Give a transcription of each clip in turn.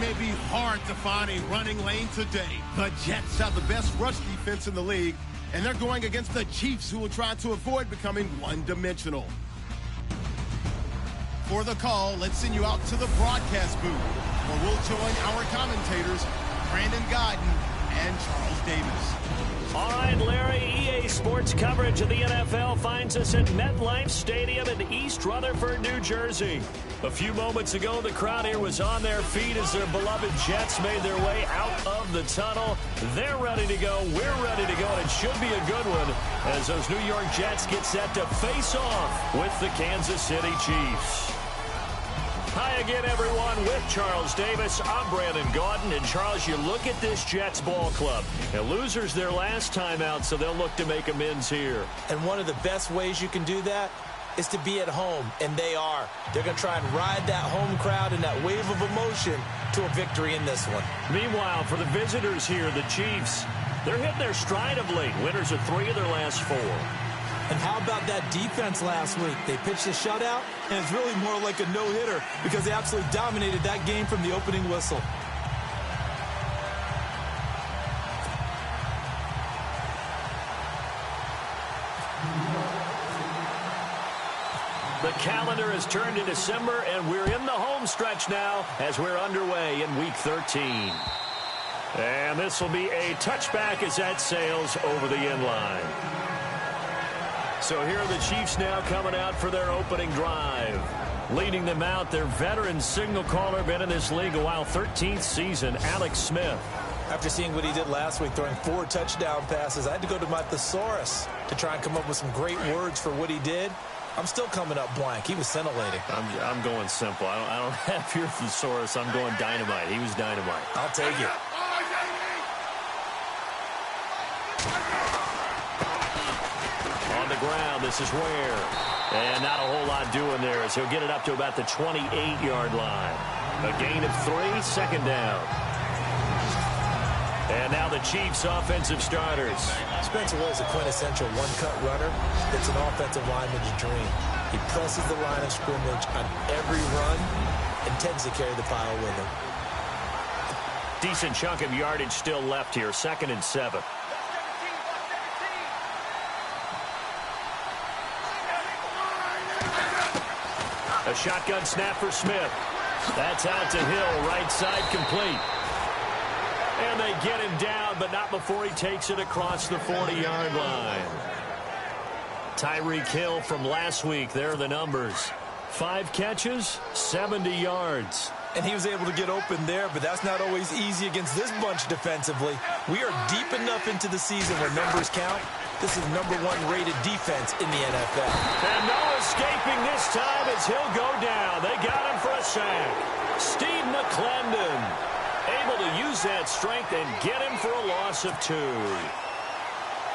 may be hard to find a running lane today. The Jets have the best rush defense in the league, and they're going against the Chiefs, who will try to avoid becoming one-dimensional. For the call, let's send you out to the broadcast booth, where we'll join our commentators, Brandon Gaudin and Charles Davis. All right, Larry, EA Sports coverage of the NFL finds us at MetLife Stadium in East Rutherford, New Jersey. A few moments ago, the crowd here was on their feet as their beloved Jets made their way out of the tunnel. They're ready to go. We're ready to go, and it should be a good one as those New York Jets get set to face off with the Kansas City Chiefs. Hi again, everyone, with Charles Davis. I'm Brandon Gaudin. And, Charles, you look at this Jets ball club. Now, losers their last time out, so they'll look to make amends here. And one of the best ways you can do that is to be at home, and they are. They're going to try and ride that home crowd and that wave of emotion to a victory in this one. Meanwhile, for the visitors here, the Chiefs, they're hitting their stride of late. Winners of 3 of their last 4. And how about that defense last week? They pitched a shutout, and it's really more like a no-hitter because they absolutely dominated that game from the opening whistle. The calendar has turned to December, and we're in the home stretch now as we're underway in Week 13. And this will be a touchback as that sails over the end line. So here are the Chiefs now coming out for their opening drive. Leading them out, their veteran signal caller, been in this league a while, 13th season, Alex Smith. After seeing what he did last week, throwing 4 touchdown passes, I had to go to my thesaurus to try and come up with some great words for what he did. I'm still coming up blank. He was scintillating. I'm going simple. I don't have your thesaurus. I'm going dynamite. He was dynamite. I'll take it. On the ground, this is Ware. And not a whole lot doing there as he'll get it up to about the 28-yard line. A gain of 3, second down. And now the Chiefs' offensive starters. Spencer Ware is a quintessential one-cut runner that's an offensive lineman's dream. He presses the line of scrimmage on every run and tends to carry the pile with him. Decent chunk of yardage still left here, 2nd and 7. A shotgun snap for Smith. That's out to Hill, right side complete. And they get him down, but not before he takes it across the 40-yard line. Tyreek Hill from last week, there are the numbers. 5 catches, 70 yards. And he was able to get open there, but that's not always easy against this bunch defensively. We are deep enough into the season where numbers count. This is #1 rated defense in the NFL. And no escaping this time as he'll go down. They got him for a sack. Steve McClendon able to use that strength and get him for a loss of 2.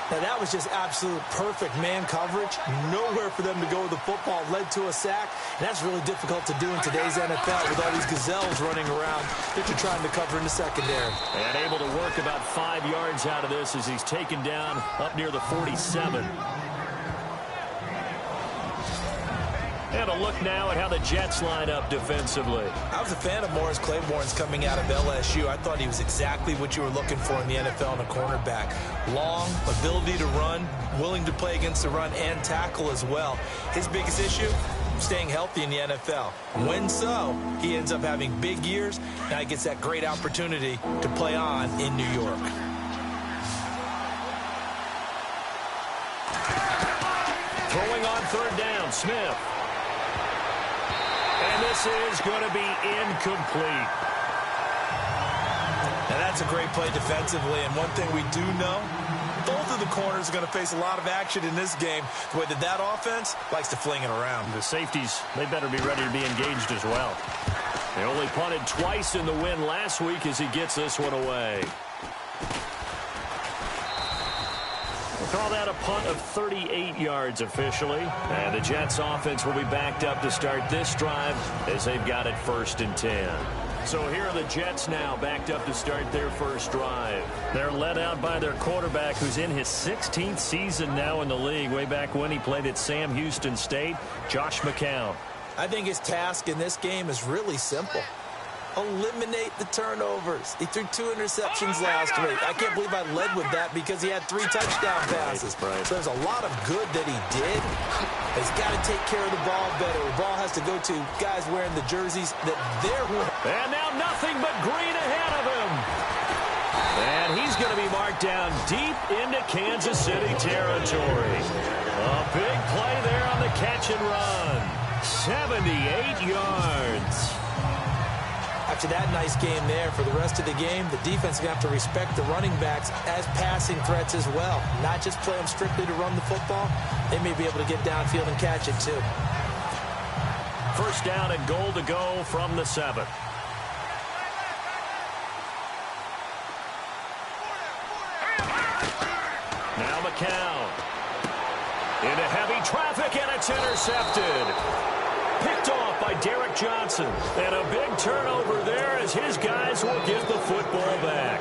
Now, that was just absolute perfect man coverage. Nowhere for them to go with the football. Led to a sack. And that's really difficult to do in today's NFL with all these gazelles running around that you're trying to cover in the secondary. And able to work about 5 yards out of this as he's taken down up near the 47. And a look now at how the Jets line up defensively. I was a fan of Morris Claiborne's coming out of LSU. I thought he was exactly what you were looking for in the NFL in a cornerback. Long, ability to run, willing to play against the run and tackle as well. His biggest issue, staying healthy in the NFL. When so, he ends up having big years. Now he gets that great opportunity to play on in New York. Throwing on 3rd down, Smith. And this is going to be incomplete. Now that's a great play defensively, and one thing we do know, both of the corners are going to face a lot of action in this game. The way that offense likes to fling it around. The safeties, they better be ready to be engaged as well. They only punted twice in the win last week as he gets this one away. We'll call that a punt of 38 yards officially. And the Jets offense will be backed up to start this drive as they've got it 1st and 10. So here are the Jets now backed up to start their first drive. They're led out by their quarterback who's in his 16th season now in the league. Way back when he played at Sam Houston State, Josh McCown. I think his task in this game is really simple. Eliminate the turnovers. He threw 2 interceptions last week. I can't believe I led with that because he had 3 touchdown passes. Right. So there's a lot of good that he did. He's got to take care of the ball better. The ball has to go to guys wearing the jerseys that they're wearing. And now nothing but green ahead of him. And he's going to be marked down deep into Kansas City territory. A big play there on the catch and run. 78 yards. After that nice game there, for the rest of the game, the defense is going to have to respect the running backs as passing threats as well. Not just play them strictly to run the football. They may be able to get downfield and catch it too. First down and goal to go from the 7. Now McCown. Into heavy traffic, and it's intercepted. Picked off by Derek Johnson. And a big turnover there as his guys will get the football back.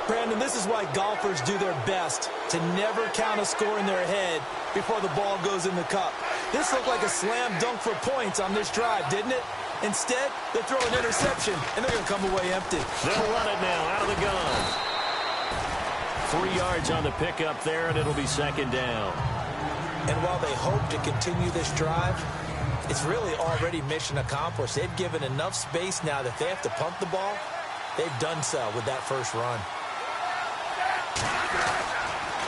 Brandon, this is why golfers do their best to never count a score in their head before the ball goes in the cup. This looked like a slam dunk for points on this drive, didn't it? Instead, they throw an interception, and they're going to come away empty. They'll run it now out of the gun. 3 yards on the pickup there, and it'll be second down. And while they hope to continue this drive, it's really already mission accomplished. They've given enough space now that they have to punt the ball. They've done so with that first run.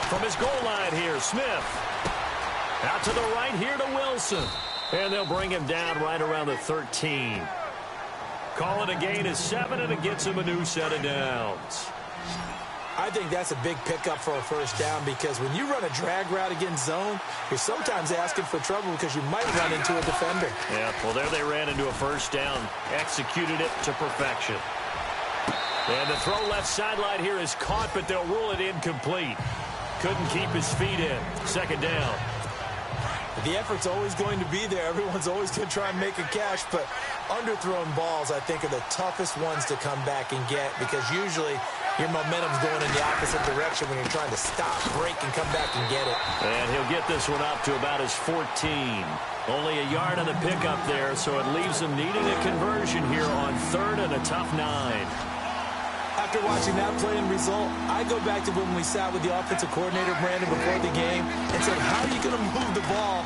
From his goal line here, Smith. Out to the right here to Wilson. And they'll bring him down right around the 13. Call it a gain of 7, and it gets him a new set of downs. I think that's a big pickup for a first down because when you run a drag route against zone, you're sometimes asking for trouble because you might run into a defender. Yeah, well, there they ran into a first down. Executed it to perfection. And the throw left sideline here is caught, but they'll rule it incomplete. Couldn't keep his feet in. Second down. The effort's always going to be there. Everyone's always going to try and make a catch, but underthrown balls, I think, are the toughest ones to come back and get because usually your momentum's going in the opposite direction when you're trying to stop, break, and come back and get it. And he'll get this one up to about his 14. Only a yard on the pickup there, so it leaves him needing a conversion here on 3rd and a tough 9. After watching that play and result, I go back to when we sat with the offensive coordinator, Brandon, before the game and said, how are you going to move the ball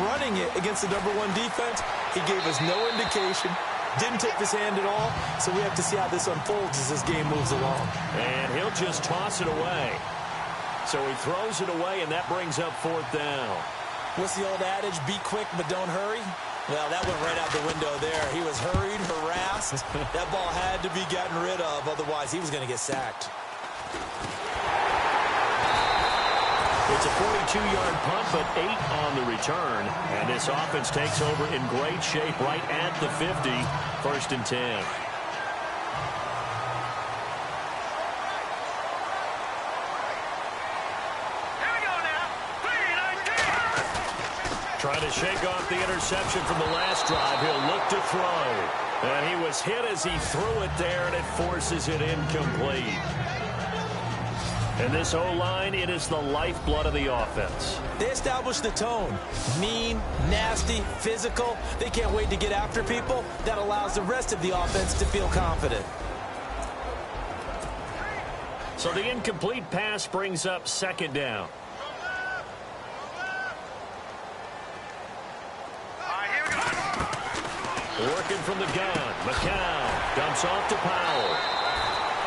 running it against the #1 defense? He gave us no indication, didn't tip his hand at all, so we have to see how this unfolds as this game moves along. And he'll just toss it away. So he throws it away, and that brings up 4th down. What's the old adage, be quick but don't hurry? Well, that went right out the window there. He was hurried, harassed. That ball had to be gotten rid of, otherwise he was going to get sacked. It's a 42-yard punt, but 8 on the return. And this offense takes over in great shape right at the 50. 1st and 10. Trying to shake off the interception from the last drive. He'll look to throw. And he was hit as he threw it there, and it forces it incomplete. And this O-line, it is the lifeblood of the offense. They established the tone. Mean, nasty, physical. They can't wait to get after people. That allows the rest of the offense to feel confident. So the incomplete pass brings up 2nd down. Working from the gun. McCown dumps off to Powell.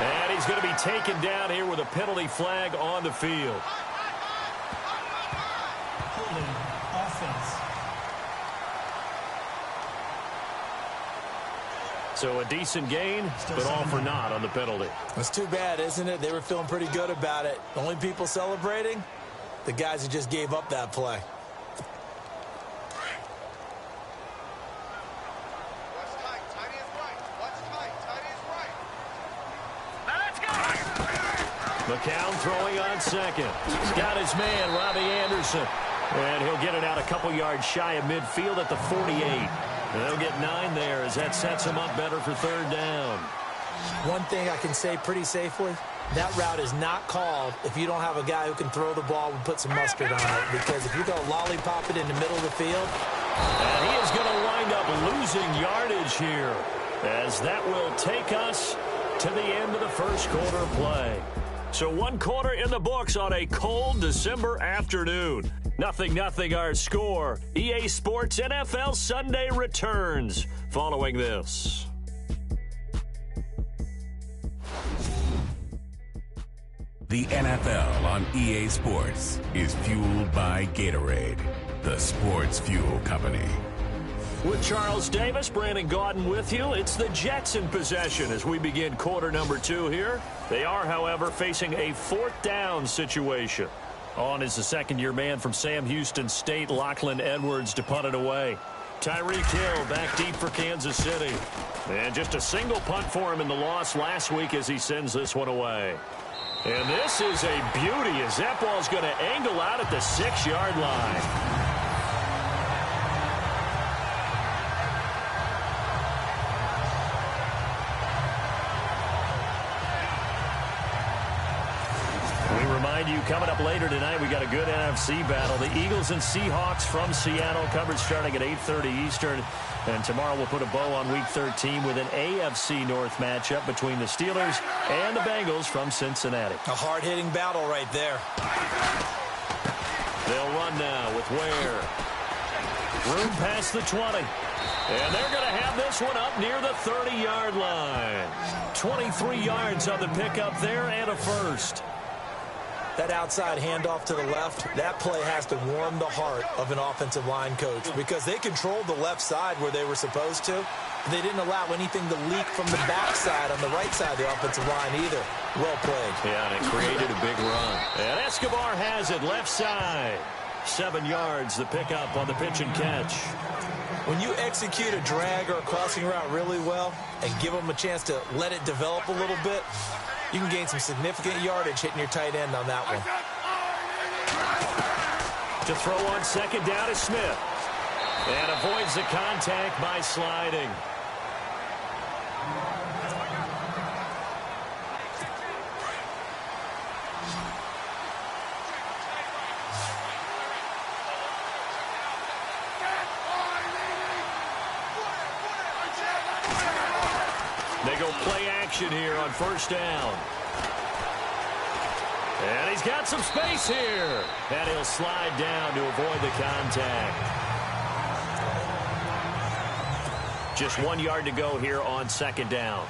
And he's going to be taken down here with a penalty flag on the field. Holding offense. So a decent gain, but all for naught on the penalty. It's too bad, isn't it? They were feeling pretty good about it. The only people celebrating, the guys who just gave up that play. McCown throwing on 2nd. He's got his man, Robbie Anderson. And he'll get it out a couple yards shy of midfield at the 48. And they'll get 9 there as that sets him up better for 3rd down. One thing I can say pretty safely, that route is not called if you don't have a guy who can throw the ball and put some mustard on it. Because if you go lollipop it in the middle of the field. And he is going to wind up losing yardage here. as that will take us to the end of the first quarter of play. So 1 quarter in the books on a cold December afternoon. 0-0 our score. EA Sports NFL Sunday returns following this. The NFL on EA Sports is fueled by Gatorade, the sports fuel company. With Charles Davis, Brandon Gaudin with you. It's the Jets in possession as we begin quarter number 2 here. They are, however, facing a 4th down situation. On is the second-year man from Sam Houston State, Lachlan Edwards, to punt it away. Tyreek Hill back deep for Kansas City. And just a single punt for him in the loss last week as he sends this one away. And this is a beauty as that ball's going to angle out at the 6-yard line. You coming up later tonight, we got a good NFC battle. The Eagles and Seahawks from Seattle, coverage starting at 8:30 Eastern. And tomorrow we'll put a bow on Week 13 with an AFC North matchup between the Steelers and the Bengals from Cincinnati. A hard-hitting battle right there. They'll run now with Ware. Room past the 20. And they're going to have this one up near the 30-yard line. 23 yards on the pickup there and a first. That outside handoff to the left, that play has to warm the heart of an offensive line coach because they controlled the left side where they were supposed to. They didn't allow anything to leak from the backside on the right side of the offensive line either. Well played. Yeah, and it created a big run. And Escobar has it left side. 7 yards, the pickup on the pitch and catch. When you execute a drag or a crossing route really well and give them a chance to let it develop a little bit, you can gain some significant yardage hitting your tight end on that one. To throw on second down is Smith. And avoids the contact by sliding. They go play action here on first down. And he's got some space here. And he'll slide down to avoid the contact. Just 1 yard to go here on second down.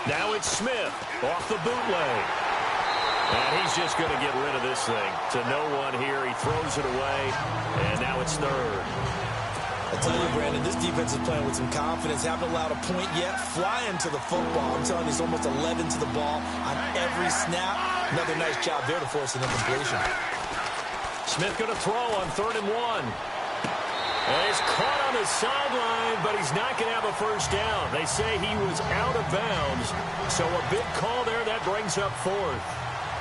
Now it's Smith off the bootleg. And he's just going to get rid of this thing. To no one here. He throws it away. And now it's third. I tell you, Brandon, this defense is playing with some confidence. Haven't allowed a point yet. Flying to the football. I'm telling you, it's almost 11 to the ball on every snap. Another nice job there to force an incompletion. Smith going to throw on 3rd and 1. And he's caught on the sideline, but he's not going to have a first down. They say he was out of bounds. So a big call there. That brings up 4th.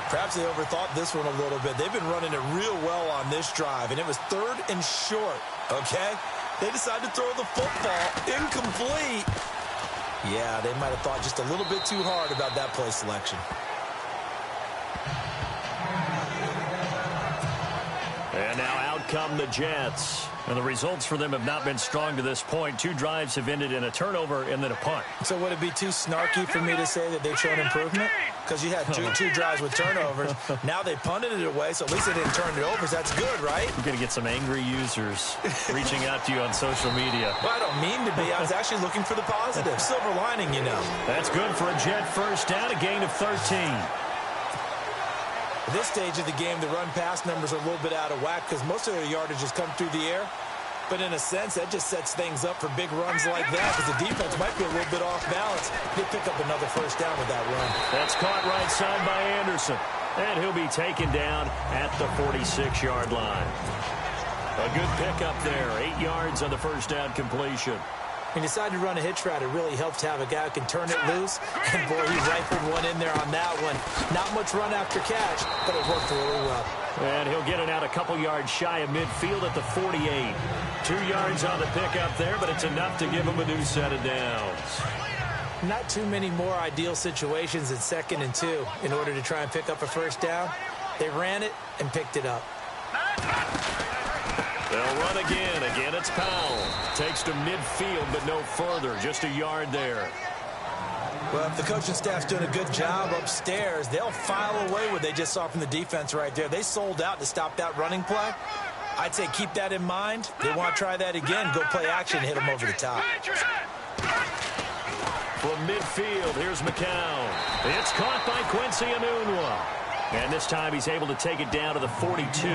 Perhaps they overthought this one a little bit. They've been running it real well on this drive, and it was 3rd and short, okay? They decided to throw the football incomplete. Yeah, they might have thought just a little bit too hard about that play selection. And now out come the Jets. And the results for them have not been strong to this point. 2 drives have ended in a turnover and then a punt. So would it be too snarky for me to say that they've shown improvement? Because you had two drives with turnovers. Now they punted it away, so at least they didn't turn it over. So that's good, right? You're going to get some angry users reaching out to you on social media. Well, I don't mean to be. I was actually looking for the positive. Silver lining, you know. That's good for a Jet first down, a gain of 13. At this stage of the game, the run-pass numbers are a little bit out of whack because most of their yardage has come through the air. But in a sense, that just sets things up for big runs like that because the defense might be a little bit off balance. They pick up another first down with that run. That's caught right side by Anderson. And he'll be taken down at the 46-yard line. A good pickup there. 8 yards on the first down completion. He decided to run a hitch route. It really helps to have a guy who can turn it loose. And, boy, he rifled one in there on that one. Not much run after catch, but it worked really well. And he'll get it out a couple yards shy of midfield at the 48. 2 yards on the pickup there, but it's enough to give him a new set of downs. Not too many more ideal situations in 2nd and 2 in order to try and pick up a first down. They ran it and picked it up. They'll run again. Again, it's Powell. Takes to midfield, but no further. Just a yard there. Well, if the coaching staff's doing a good job upstairs, they'll file away what they just saw from the defense right there. They sold out to stop that running play. I'd say keep that in mind. They want to try that again. Go play action, hit them over the top. From midfield, here's McCown. It's caught by Quincy Enunwa. And this time he's able to take it down to the 42.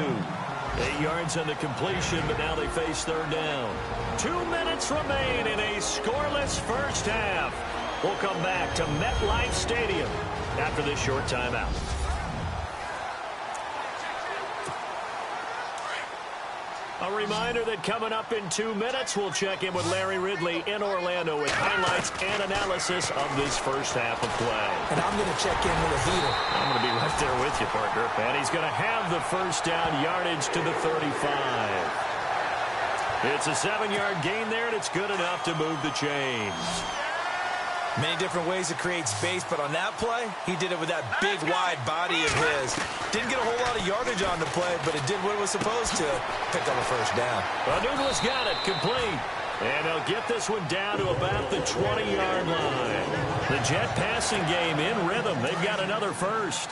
8 yards on the completion, but now they face third down. 2 minutes remain in a scoreless first half. We'll come back to MetLife Stadium after this short timeout. A reminder that coming up in 2 minutes, we'll check in with Larry Ridley in Orlando with highlights and analysis of this first half of play. And I'm going to check in with a heater. I'm going to be right there with you, partner. And he's going to have the first down yardage to the 35. It's a 7-yard gain there, and it's good enough to move the chains. Many different ways to create space, but on that play, he did it with that big, wide body of his. Didn't get a whole lot of yardage on the play, but it did what it was supposed to. Picked up a first down. Enunwa's got it, complete. And they'll get this one down to about the 20-yard line. The Jet passing game in rhythm. They've got another first.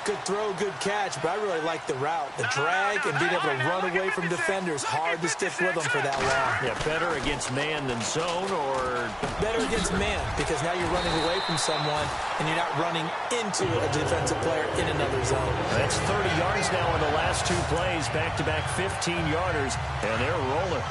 Good throw, good catch, but I really like the route. The drag and being able to run away from defenders. Hard to stick with them for that long. Yeah, better against man than zone, or better against man, because now you're running away from someone and you're not running into a defensive player in another zone. That's 30 yards now in the last 2 plays. Back-to-back 15-yarders, and they're rolling.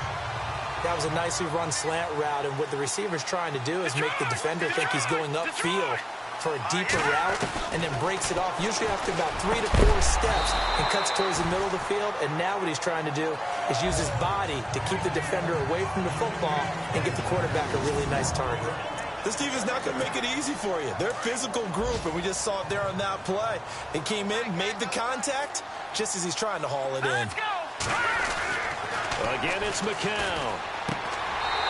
That was a nicely run slant route, and what the receiver's trying to do is make the defender think he's going upfield for a deeper route, and then breaks it off, usually after about 3 to 4 steps, and cuts towards the middle of the field. And now what he's trying to do is use his body to keep the defender away from the football and get the quarterback a really nice target. This team is not going to make it easy for you. They're a physical group, and we just saw it there on that play. He came in, made the contact, just as he's trying to haul it in. Again, it's McCown.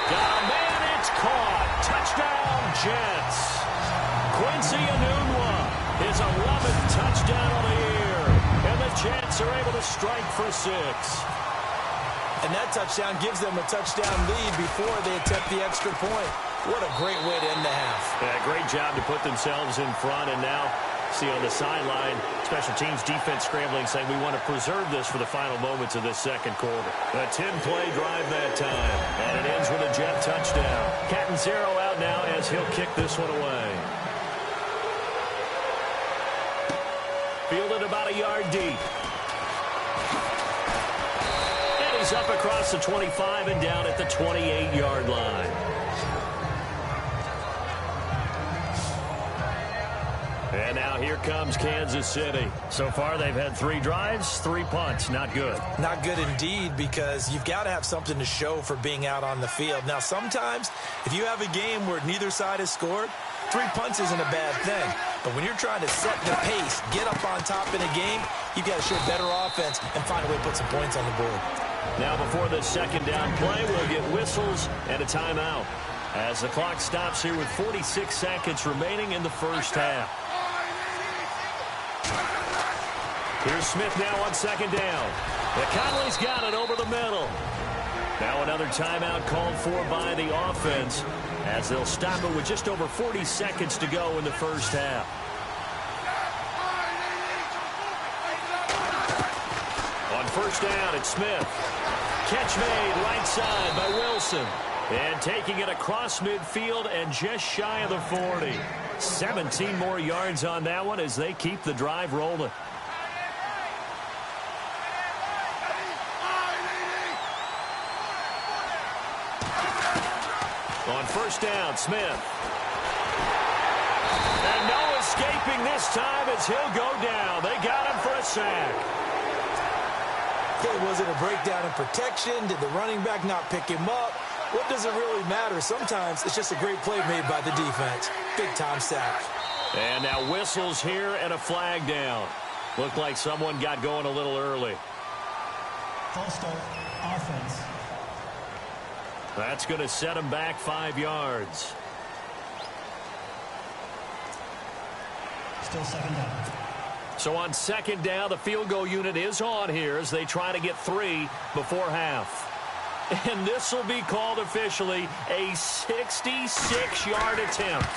Got a man, it's caught. Touchdown, Jets. Quincy Enunwa, his 11th touchdown of the year. And the Jets are able to strike for 6. And that touchdown gives them a touchdown lead before they attempt the extra point. What a great way to end the half. Yeah, great job to put themselves in front. And now, see on the sideline, special teams defense scrambling, saying we want to preserve this for the final moments of this second quarter. A 10-play drive that time. And it ends with a Jet touchdown. Catanzaro out now as he'll kick this one away. Fielded about a yard deep. And he's up across the 25 and down at the 28-yard line. And now here comes Kansas City. So far they've had 3 drives, 3 punts. Not good. Not good indeed, because you've got to have something to show for being out on the field. Now sometimes if you have a game where neither side has scored, 3 punts isn't a bad thing. But when you're trying to set the pace, get up on top in a game, you've got to show better offense and find a way to put some points on the board. Now before the second down play, we'll get whistles and a timeout as the clock stops here with 46 seconds remaining in the first half. Here's Smith now on second down. Conley's got it over the middle. Now another timeout called for by the offense as they'll stop it with just over 40 seconds to go in the first half. On first down, it's Smith. Catch made right side by Wilson. And taking it across midfield and just shy of the 40. 17 more yards on that one as they keep the drive rolling. On first down, Smith. And no escaping this time as he'll go down. They got him for a sack. Okay, was it a breakdown in protection? Did the running back not pick him up? What does it really matter? Sometimes it's just a great play made by the defense. Big-time sack. And now whistles here and a flag down. Looked like someone got going a little early. False start, offense. That's going to set him back 5 yards. Still second down. So on second down, the field goal unit is on here as they try to get 3 before half. And this will be called officially a 66-yard attempt.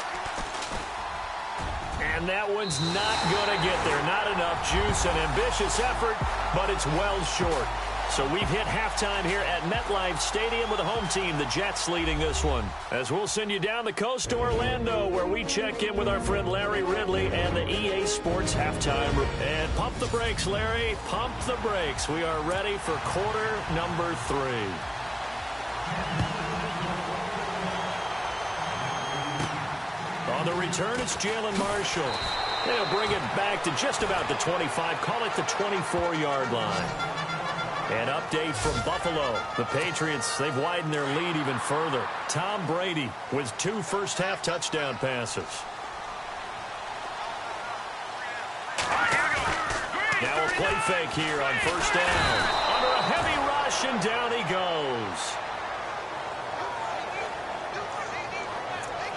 And that one's not going to get there. Not enough juice. An ambitious effort, but it's well short. So we've hit halftime here at MetLife Stadium with the home team, the Jets, leading this one. As we'll send you down the coast to Orlando, where we check in with our friend Larry Ridley and the EA Sports halftime. And pump the brakes, Larry. Pump the brakes. We are ready for quarter number 3. On the return, it's Jalen Marshall. They'll bring it back to just about the 25. Call it the 24-yard line. An update from Buffalo. The Patriots, they've widened their lead even further. Tom Brady with 2 first-half touchdown passes. Now a play fake here on first down. Under a heavy rush, and down he goes.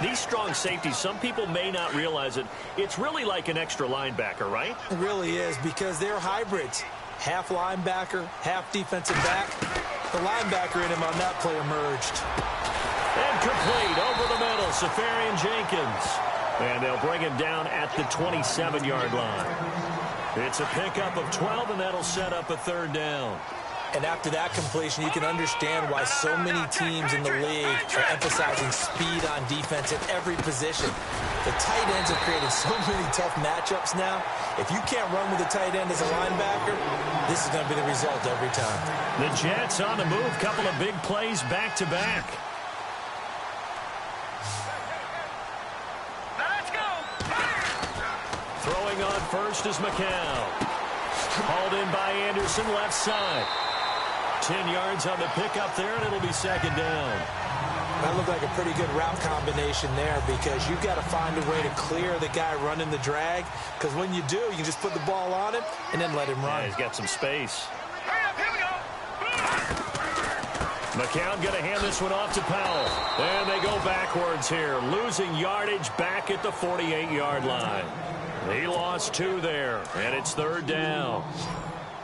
These strong safeties, some people may not realize it. It's really like an extra linebacker, right? It really is, because they're hybrids. Half linebacker, half defensive back. The linebacker in him on that play emerged. And complete over the middle, Safarian Jenkins. And they'll bring him down at the 27-yard line. It's a pickup of 12, and that'll set up a third down. And after that completion, you can understand why so many teams in the league are emphasizing speed on defense at every position. The tight ends have created so many tough matchups now. If you can't run with a tight end as a linebacker, this is going to be the result every time. The Jets on the move. Couple of big plays back-to-back. Let's go. Throwing on first is McCown. Hauled in by Anderson, left side. 10 yards on the pickup there, and it'll be second down. That looked like a pretty good route combination there, because you've got to find a way to clear the guy running the drag, because when you do, you can just put the ball on him and then let him run. Yeah, he's got some space. Hurry up, here we go. McCown going to hand this one off to Powell. And they go backwards here, losing yardage back at the 48-yard line. He lost 2 there, and it's third down.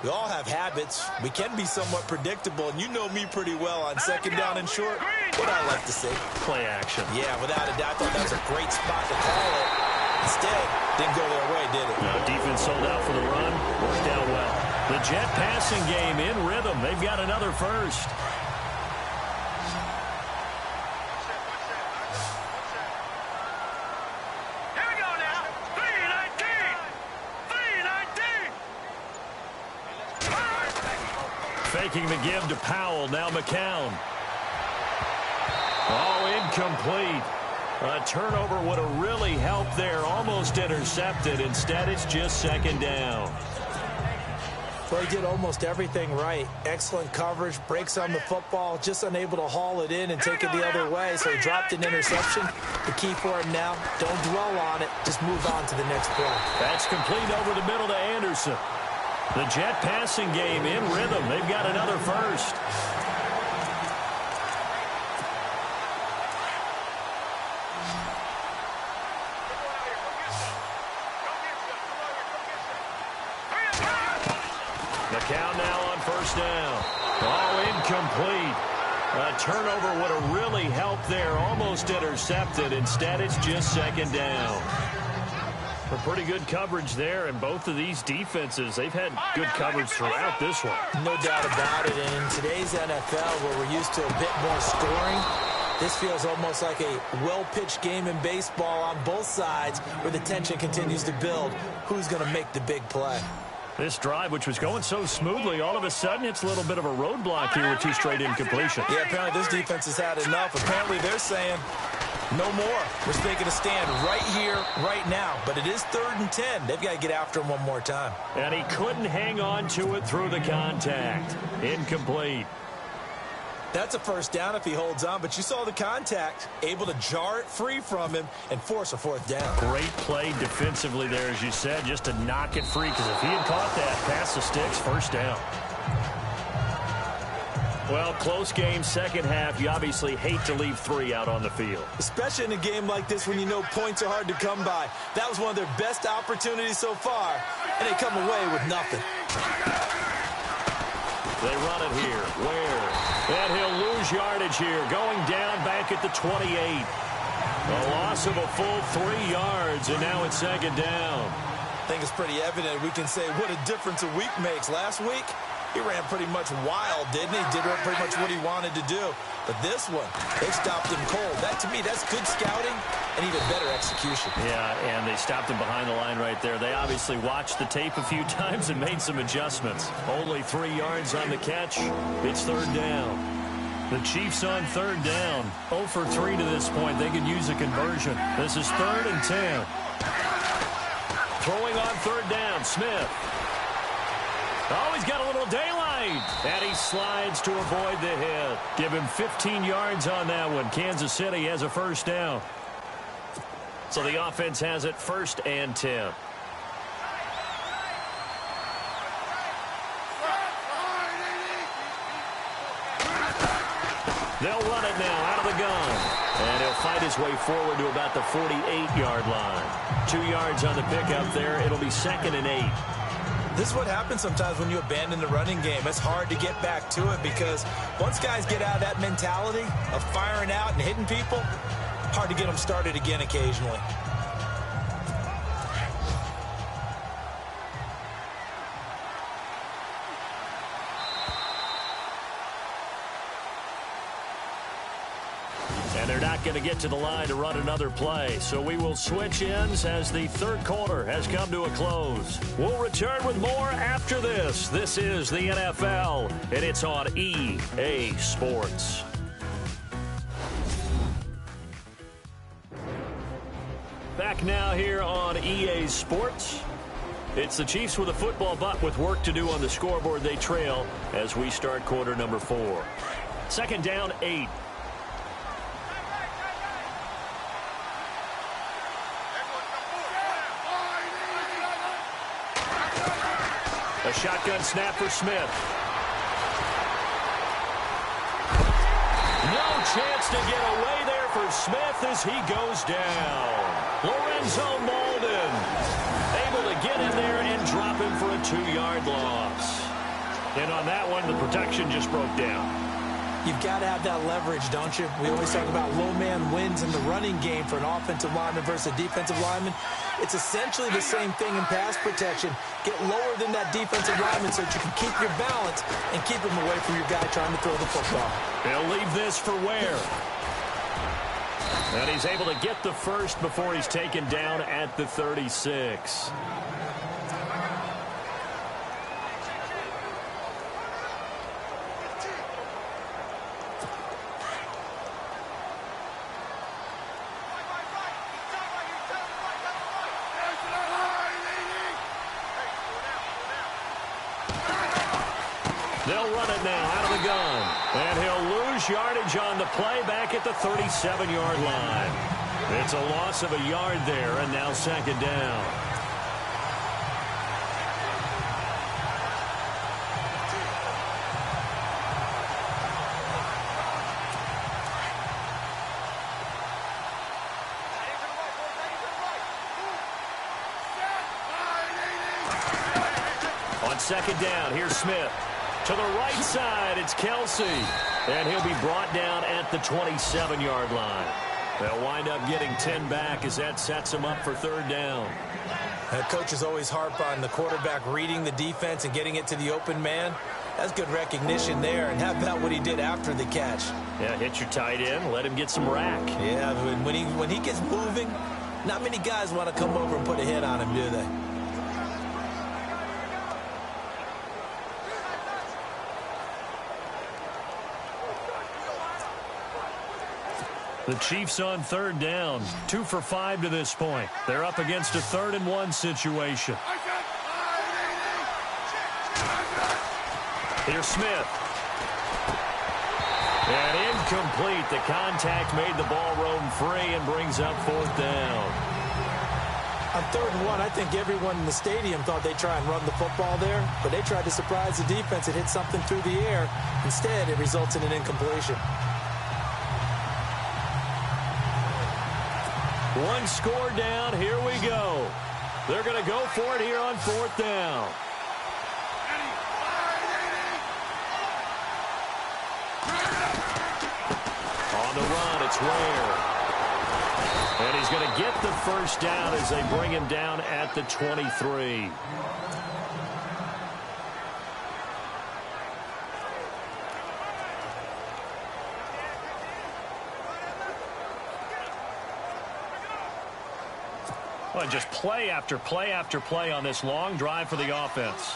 We all have habits. We can be somewhat predictable, and you know me pretty well on second down and short. What I like to see. Play action. Yeah, without a doubt, I thought that was a great spot to call it. Instead, didn't go their way, did it? No, defense sold out for the run. Worked out well. The Jet passing game in rhythm. They've got another first. Here we go now. 3-19. 3-19. Faking the give to Powell. Now McCown. Oh, incomplete. A turnover would have really helped there. Almost intercepted. Instead, it's just second down. Well, he did almost everything right. Excellent coverage, breaks on the football, just unable to haul it in and take it the other way. So he dropped an interception. The key for him now, don't dwell on it. Just move on to the next play. That's complete over the middle to Anderson. The Jet passing game in rhythm. They've got another first. McCown now on first down. Oh, incomplete. A turnover would have really helped there. Almost intercepted. Instead, it's just second down. A pretty good coverage there, and both of these defenses, they've had good coverage throughout this one. No doubt about it. And in today's NFL, where we're used to a bit more scoring, this feels almost like a well-pitched game in baseball on both sides, where the tension continues to build. Who's going to make the big play? This drive, which was going so smoothly, all of a sudden it's a little bit of a roadblock here with 2 straight incompletions. Yeah, apparently this defense has had enough. Apparently they're saying, no more. We're making a stand right here, right now. But it is 3rd and 10. They've got to get after him one more time. And he couldn't hang on to it through the contact. Incomplete. That's a first down if he holds on, but you saw the contact, able to jar it free from him and force a 4th down. Great play defensively there, as you said, just to knock it free, because if he had caught that, pass the sticks, first down. Well, close game, second half. You obviously hate to leave 3 out on the field. Especially in a game like this when you know points are hard to come by. That was one of their best opportunities so far, and they come away with nothing. They run it here. Ware. And he'll lose yardage here. Going down back at the 28. A loss of a full 3 yards, and now it's second down. I think it's pretty evident. We can say what a difference a week makes. Last week, he ran pretty much wild, didn't he? Did pretty much what he wanted to do. But this one, they stopped him cold. That, to me, that's good scouting and even better execution. Yeah, and they stopped him behind the line right there. They obviously watched the tape a few times and made some adjustments. Only 3 yards on the catch. It's third down. The Chiefs on third down. 0 for 3 to this point. They could use a conversion. This is 3rd and 10. Throwing on third down, Smith. Oh, he's got a little daylight. And he slides to avoid the hit. Give him 15 yards on that one. Kansas City has a first down. So the offense has it 1st and 10. They'll run it now out of the gun. And he'll fight his way forward to about the 48-yard line. 2 yards on the pickup there. It'll be 2nd and 8. This is what happens sometimes when you abandon the running game. It's hard to get back to it because once guys get out of that mentality of firing out and hitting people, hard to get them started again occasionally. And they're not going to get to the line to run another play. So we will switch ends as the third quarter has come to a close. We'll return with more after this. This is the NFL, and it's on EA Sports. Back now here on EA Sports. It's the Chiefs with a football, but with work to do on the scoreboard. They trail as we start quarter number 4. 2nd down, 8. A shotgun snap for Smith. No chance to get away there for Smith as he goes down. Lorenzo Molden able to get in there and drop him for a 2-yard loss. And on that one, the protection just broke down. You've got to have that leverage, don't you? We always talk about low man wins in the running game for an offensive lineman versus a defensive lineman. It's essentially the same thing in pass protection. Get lower than that defensive lineman so that you can keep your balance and keep him away from your guy trying to throw the football. He'll leave this for Ware. And he's able to get the first before he's taken down at the 36. They'll run it now out of the gun. And he'll lose yardage on the play back at the 37-yard line. It's a loss of a yard there, and now 2nd down. On 2nd down, here's Smith. To the right side, it's Kelsey. And he'll be brought down at the 27-yard line. They'll wind up getting 10 back as that sets them up for 3rd down. Coaches always harp on the quarterback reading the defense and getting it to the open man. That's good recognition there. And how about what he did after the catch? Yeah, hit your tight end, let him get some rack. Yeah, when he gets moving, not many guys want to come over and put a hit on him, do they? The Chiefs on 3rd down. 2 for 5 to this point. They're up against a 3rd and 1 situation. Here's Smith. And incomplete. The contact made the ball roam free and brings up 4th down. On 3rd and 1, I think everyone in the stadium thought they'd try and run the football there, but they tried to surprise the defense and hit something through the air. Instead, it results in an incompletion. 1 score down. Here we go. They're going to go for it here on 4th down. On the run, it's Ware. And he's going to get the first down as they bring him down at the 23. Well, just play after play after play on this long drive for the offense.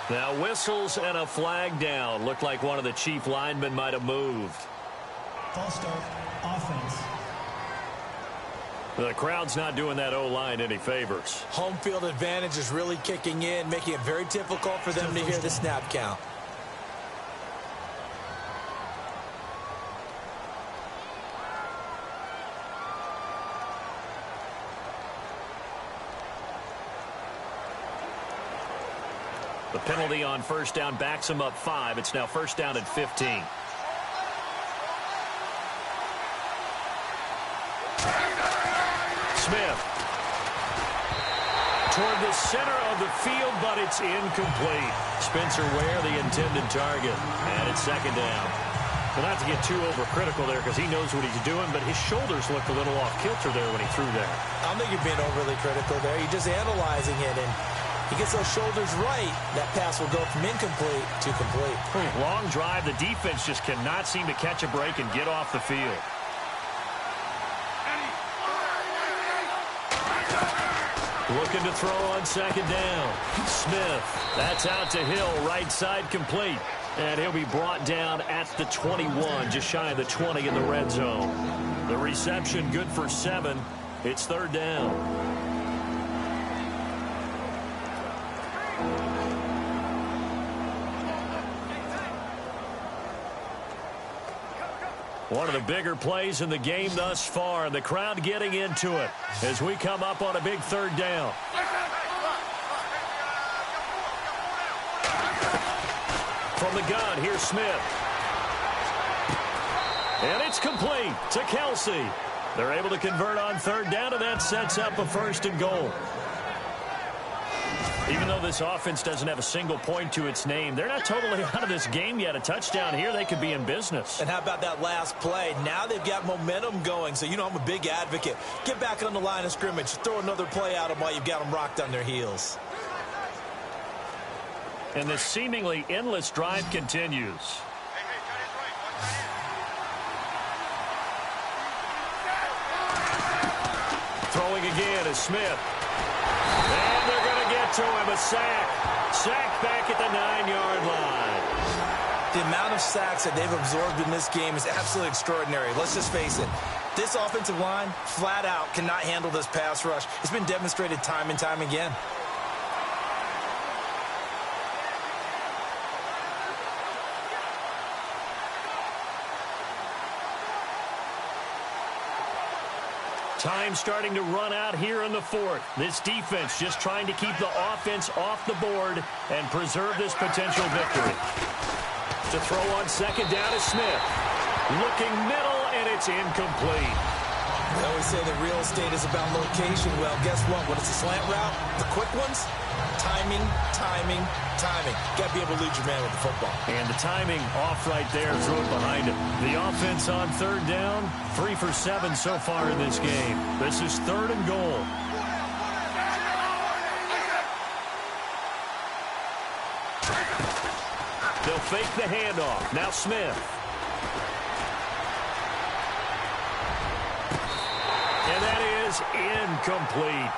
Now whistles and a flag down. Looked like one of the Chief linemen might have moved. False start, offense. The crowd's not doing that O-line any favors. Home field advantage is really kicking in, making it very difficult for them to hear the snap count. The penalty on first down backs him up 5. It's now first down at 15. Smith. Toward the center of the field, but it's incomplete. Spencer Ware, the intended target. And it's second down. Well, not to get too overcritical there because he knows what he's doing, but his shoulders looked a little off kilter there when he threw that. I don't think you're being overly critical there. You're just analyzing it, and he gets those shoulders right, that pass will go from incomplete to complete. Long drive. The defense just cannot seem to catch a break and get off the field. Looking to throw on second down. Smith. That's out to Hill. Right side complete. And he'll be brought down at the 21, just shy of the 20 in the red zone. The reception good for 7. It's third down. One of the bigger plays in the game thus far, and the crowd getting into it as we come up on a big third down. From the gun, here's Smith. And it's complete to Kelsey. They're able to convert on third down, and that sets up a first and goal. Even though this offense doesn't have a single point to its name, they're not totally out of this game yet. A touchdown here, they could be in business. And how about that last play? Now they've got momentum going, so you know I'm a big advocate. Get back on the line of scrimmage. Throw another play at them while you've got them rocked on their heels. And this seemingly endless drive continues. Throwing again is Smith. And they're going to get to him. A sack. Sack back at the 9-yard line. The amount of sacks that they've absorbed in this game is absolutely extraordinary. Let's just face it. This offensive line, flat out, cannot handle this pass rush. It's been demonstrated time and time again. Time starting to run out here in the fourth. This defense just trying to keep the offense off the board and preserve this potential victory. To throw on second down is Smith. Looking middle, and it's incomplete. They always say that real estate is about location. Well, guess what? When it's a slant route, the quick ones, timing, timing, timing. Got to be able to lead your man with the football. And the timing off right there, threw it behind him. The offense on third down, 3 for 7 so far in this game. This is third and goal. They'll fake the handoff. Now Smith. And that is incomplete.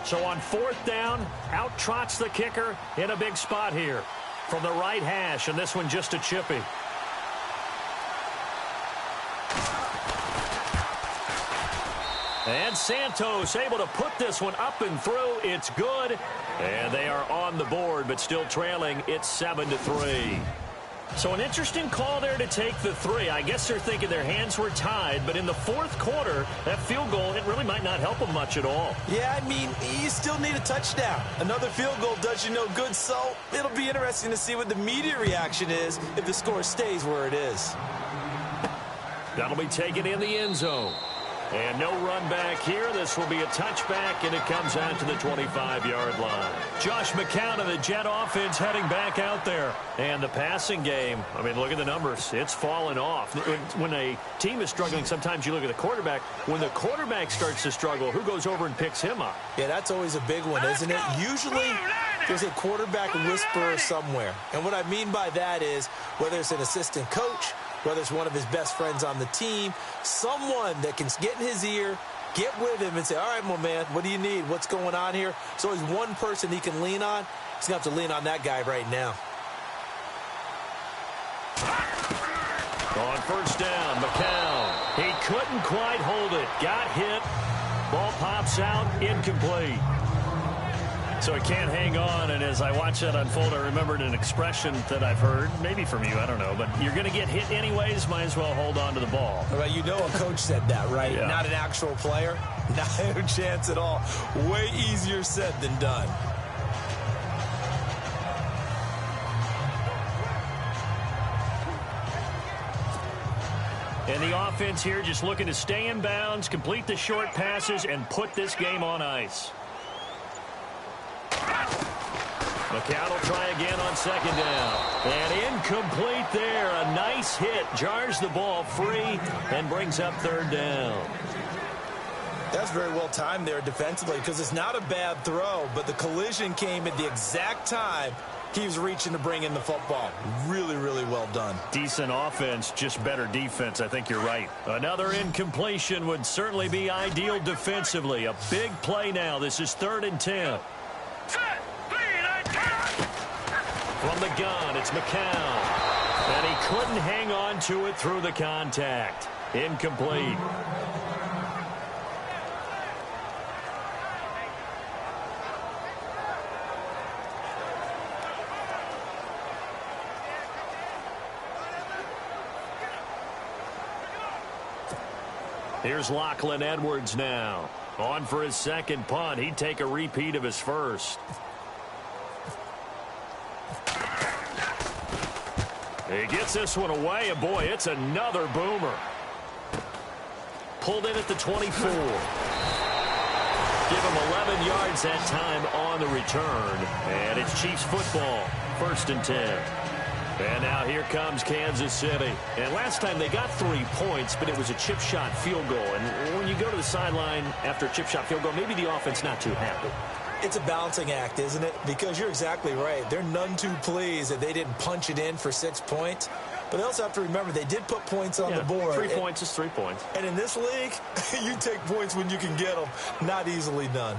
So on fourth down, out trots the kicker in a big spot here from the right hash, and this one just a chippy. And Santos able to put this one up and through. It's good. And they are on the board, but still trailing. It's 7-3. So an interesting call there to take the 3. I guess they're thinking their hands were tied, but in the fourth quarter, that field goal, it really might not help them much at all. Yeah, I mean, you still need a touchdown. Another field goal does you no good, so it'll be interesting to see what the media reaction is if the score stays where it is. That'll be taken in the end zone. And no run back here. This will be a touchback, and it comes out to the 25-yard line. Josh McCown and the Jet offense heading back out there. And the passing game, I mean, look at the numbers. It's fallen off. When a team is struggling, sometimes you look at the quarterback. When the quarterback starts to struggle, who goes over and picks him up? Yeah, that's always a big one, isn't it? Usually there's a quarterback whisperer somewhere. And what I mean by that is whether it's an assistant coach, whether it's one of his best friends on the team, someone that can get in his ear, get with him and say, all right, my man, what do you need? What's going on here? So he's one person he can lean on. He's going to have to lean on that guy right now. On first down, McCown. He couldn't quite hold it. Got hit. Ball pops out, incomplete. So he can't hang on, and as I watch that unfold, I remembered an expression that I've heard, maybe from you, I don't know, but you're going to get hit anyways, might as well hold on to the ball. Well, you know a coach said that, right? Yeah. Not an actual player. Not a chance at all. Way easier said than done. And the offense here just looking to stay in bounds, complete the short passes, and put this game on ice. McCown will try again on second down. And incomplete there. A nice hit. Jars the ball free and brings up third down. That's very well timed there defensively because it's not a bad throw, but the collision came at the exact time he was reaching to bring in the football. Really, really well done. Decent offense, just better defense. I think you're right. Another incompletion would certainly be ideal defensively. A big play now. This is 3rd and 10. From the gun, it's McCown. And he couldn't hang on to it through the contact. Incomplete. Here's Lachlan Edwards now. On for his second punt. He'd take a repeat of his first. He gets this one away, and boy, it's another boomer. Pulled in at the 24. Give him 11 yards that time on the return. And it's Chiefs football, 1st and 10. And now here comes Kansas City. And last time they got 3 points, but it was a chip shot field goal. And when you go to the sideline after a chip shot field goal, maybe the offense not too happy. It's a balancing act, isn't it? Because you're exactly right. They're none too pleased that they didn't punch it in for 6 points. But they also have to remember they did put points on the board. 3 points is 3 points. And in this league, you take points when you can get them. Not easily done.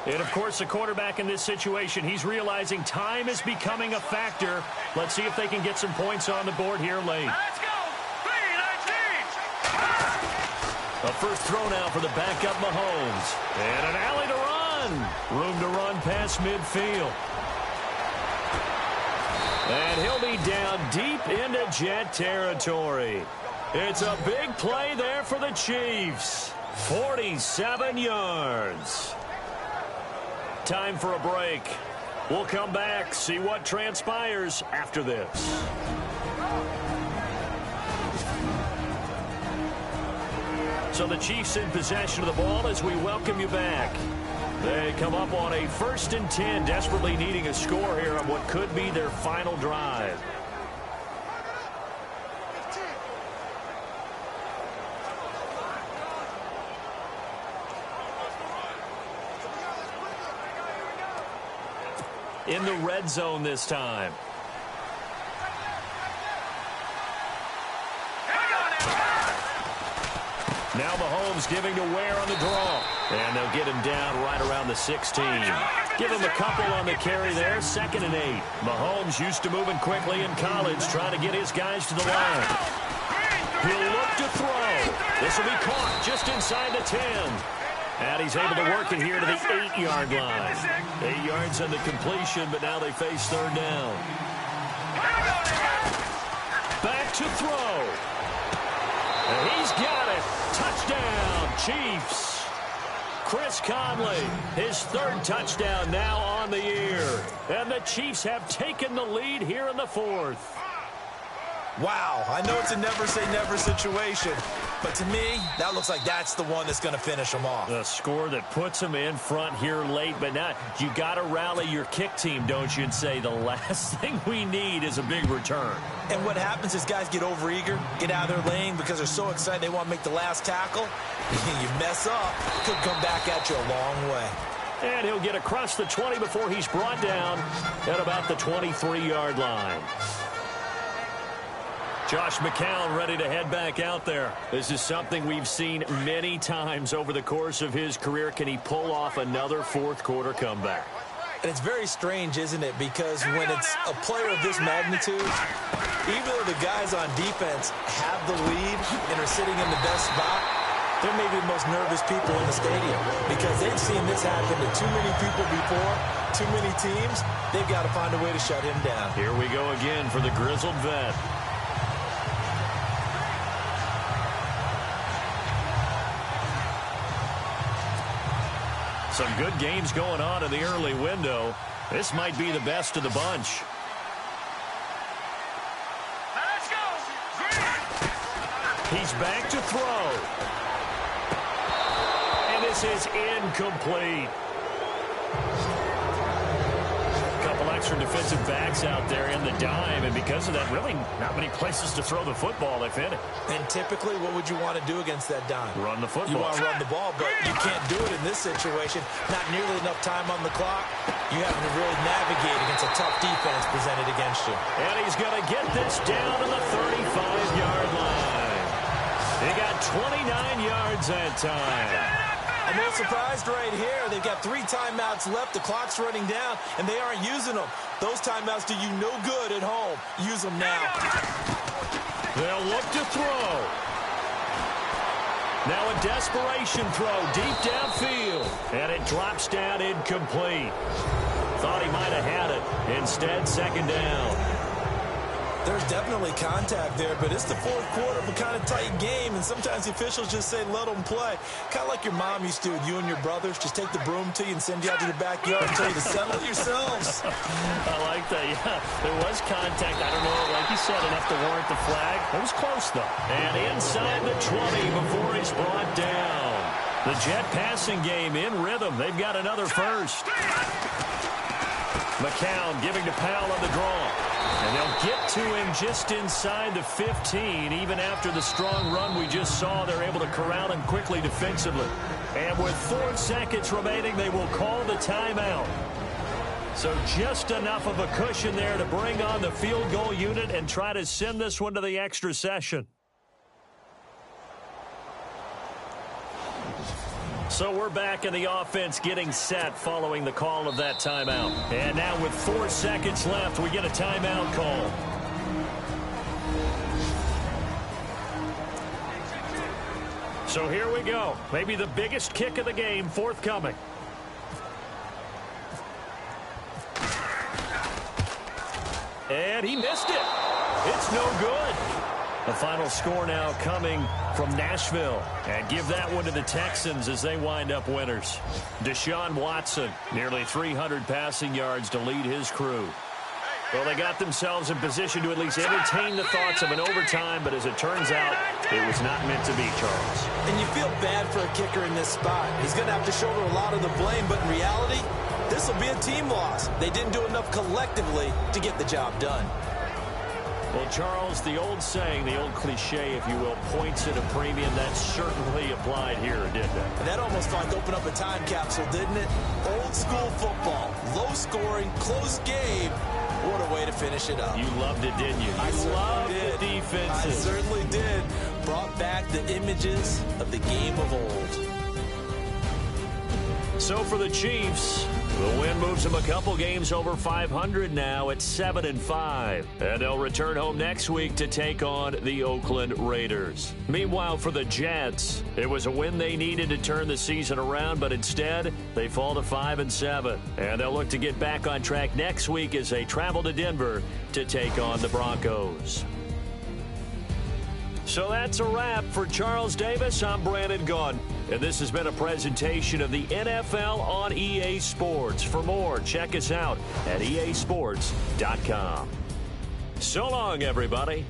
And, of course, the quarterback in this situation, he's realizing time is becoming a factor. Let's see if they can get some points on the board here late. Let's go! 3-19! A first throw now for the backup Mahomes. And an alley to run. Room to run past midfield. And he'll be down deep into Jet territory. It's a big play there for the Chiefs. 47 yards. Time for a break. We'll come back, see what transpires after this. So the Chiefs in possession of the ball as we welcome you back. They come up on a 1st and 10, desperately needing a score here on what could be their final drive. In the red zone this time. Now Mahomes giving to Ware on the draw. And they'll get him down right around the 16. Give him a couple on the carry there. 2nd and 8. Mahomes used to moving quickly in college, trying to get his guys to the line. He'll look to throw. This will be caught just inside the 10. And he's able to work it here to the 8-yard line. 8 yards on the completion, but now they face 3rd down. Back to throw. And he's got it. Touchdown, Chiefs. Chris Conley, his 3rd touchdown now on the year. And the Chiefs have taken the lead here in the 4th. Wow, I know it's a never-say-never situation, but to me, that looks like that's the one that's going to finish them off. A score that puts them in front here late, but now you got to rally your kick team, don't you, and say the last thing we need is a big return. And what happens is guys get overeager, get out of their lane because they're so excited they want to make the last tackle. You mess up, could come back at you a long way. And he'll get across the 20 before he's brought down at about the 23-yard line. Josh McCown ready to head back out there. This is something we've seen many times over the course of his career. Can he pull off another 4th quarter comeback? And it's very strange, isn't it? Because when it's a player of this magnitude, even though the guys on defense have the lead and are sitting in the best spot, they're maybe the most nervous people in the stadium because they've seen this happen to too many people before, too many teams. They've got to find a way to shut him down. Here we go again for the grizzled vet. Some good games going on in the early window. This might be the best of the bunch. Let's go. He's back to throw. And this is incomplete. Couple extra defensive backs out there in the dime, and because of that, really not many places to throw the football if any. And typically, what would you want to do against that dime? Run the football. You want to run the ball, but you can't do it in this situation. Not nearly enough time on the clock. You have to really navigate against a tough defense presented against you. And he's going to get this down to the 35-yard line. He got 29 yards that time. I'm a little surprised right here. They've got 3 timeouts left. The clock's running down, and they aren't using them. Those timeouts do you no good at home. Use them now. They'll look to throw. Now a desperation throw deep downfield. And it drops down incomplete. Thought he might have had it. Instead, 2nd down. There's definitely contact there, but it's the 4th quarter of a kind of tight game, and sometimes the officials just say, let them play. Kind of like your mom used to with you and your brothers. Just take the broom to you and send you out to the backyard and tell you to settle it yourselves. I like that, yeah. There was contact. I don't know, like you said, enough to warrant the flag. It was close, though. And inside the 20 before he's brought down. The Jet passing game in rhythm. They've got another first. McCown giving to Powell on the draw. And they'll get to him just inside the 15. Even after the strong run we just saw, they're able to corral him quickly defensively. And with 4 seconds remaining, they will call the timeout. So just enough of a cushion there to bring on the field goal unit and try to send this one to the extra session. So we're back in the offense getting set following the call of that timeout. And now with 4 seconds left, we get a timeout call. So here we go. Maybe the biggest kick of the game forthcoming. And he missed it. It's no good. The final score now coming from Nashville. And give that one to the Texans as they wind up winners. Deshaun Watson, nearly 300 passing yards to lead his crew. Well, they got themselves in position to at least entertain the thoughts of an overtime, but as it turns out, it was not meant to be, Charles. And you feel bad for a kicker in this spot. He's going to have to shoulder a lot of the blame, but in reality, this will be a team loss. They didn't do enough collectively to get the job done. Well, Charles, the old saying, the old cliche, if you will, points at a premium, that certainly applied here, didn't it? And that almost felt like opened up a time capsule, didn't it? Old school football, low scoring, close game. What a way to finish it up. You loved it, didn't you? You loved the defenses. I certainly did. brought back the images of the game of old. So for the Chiefs, the win moves them a couple games over 500 now at 7-5. And they'll return home next week to take on the Oakland Raiders. Meanwhile, for the Jets, it was a win they needed to turn the season around, but instead, they fall to 5-7. And they'll look to get back on track next week as they travel to Denver to take on the Broncos. So that's a wrap. For Charles Davis, I'm Brandon Gaudin. And this has been a presentation of the NFL on EA Sports. For more, check us out at easports.com. So long, everybody.